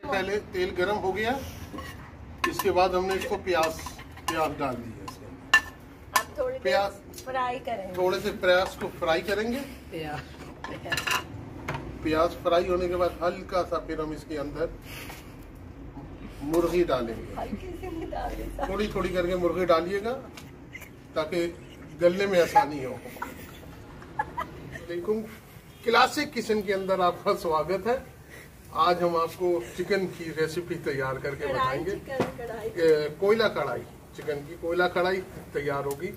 पहले तेल गरम हो गया, इसके बाद हमने इसको प्याज डाल दिया। आप थोड़ी प्याज फ्राई करेंगे, थोड़े से प्याज को फ्राई करेंगे। प्याज फ्राई होने के बाद हल्का सा फिर हम इसके अंदर मुर्गी डालेंगे। थोड़ी थोड़ी करके मुर्गी डालिएगा ताकि गलने में आसानी हो। देखो, क्लासिक किचन के अंदर आपका स्वागत है। आज हम आपको चिकन की रेसिपी तैयार करके बताएंगे। कोयला कढ़ाई, चिकन की कोयला कढ़ाई तैयार होगी।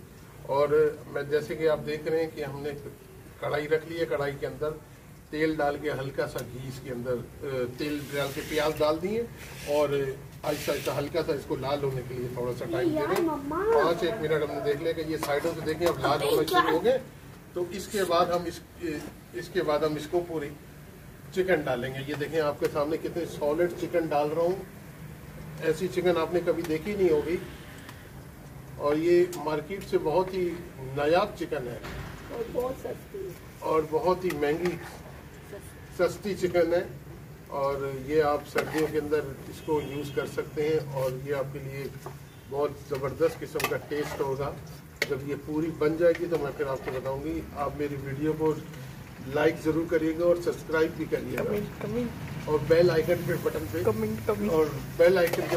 और मैं जैसे कि आप देख रहे हैं कि हमने कढ़ाई रख ली है। कढ़ाई के अंदर तेल डाल के हल्का सा घी इसके अंदर तेल डाल के प्याज डाल दिए और आहिस्ता आहिस्ता हल्का सा इसको लाल होने के लिए थोड़ा सा टाइम दे रहे हैं। 5-1 मिनट हमने देख लिया कि ये साइडों से देखें अब लाल होना शुरू हो गए। तो इसके बाद हम इसको पूरी चिकन डालेंगे। ये देखें आपके सामने कितने सॉलिड चिकन डाल रहा हूँ। ऐसी चिकन आपने कभी देखी नहीं होगी और ये मार्केट से बहुत ही नायाब चिकन है और बहुत सस्ती और बहुत ही महंगी सस्ती चिकन है। और ये आप सर्दियों के अंदर इसको यूज़ कर सकते हैं और ये आपके लिए बहुत ज़बरदस्त किस्म का टेस्ट होगा। जब ये पूरी बन जाएगी तो मैं फिर आपको बताऊंगी। आप मेरी वीडियो को लाइक ज़रूर करिएगा और सब्सक्राइब भी करिएगा और बेल आइकन पे बटन पे और बेल आइकन के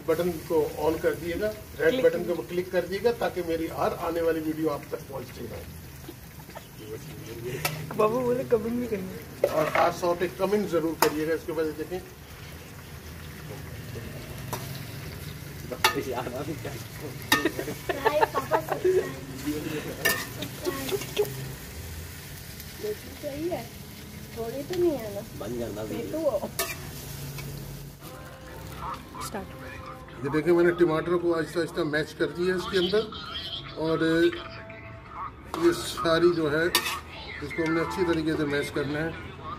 बटन को ऑन कर दिएगा, रेड बटन को क्लिक कर दिएगा ताकि मेरी हर आने वाली वीडियो आप तक पहुंचती रहे। बाबू बोले कमेंट भी करिए और खास तौर पे कमेंट जरूर करिएगा। इसके बाद देखें सही है, थोड़ी तो नहीं है ना, बन जाना स्टार्ट। ये देखिए मैंने टमाटर को आहिस्ता आहिस्ता मैच कर दिया इसके अंदर और ये सारी जो है इसको हमने अच्छी तरीके से मैश करना है,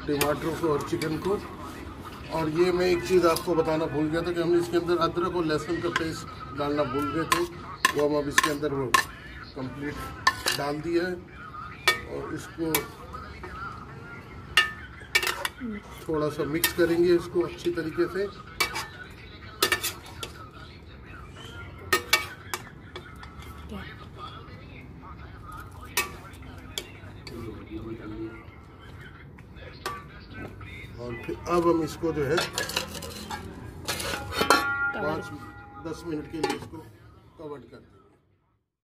टमाटर को और चिकन को। और ये मैं एक चीज़ आपको बताना भूल गया था कि हमने इसके अंदर अदरक और लहसुन का पेस्ट डालना भूल गए थे, वो हम अब इसके अंदर वो कंप्लीट डाल दिया है। और इसको थोड़ा सा मिक्स करेंगे इसको अच्छी तरीके से। और फिर अब हम इसको जो है 5-10 मिनट के लिए इसको कवर कर दें।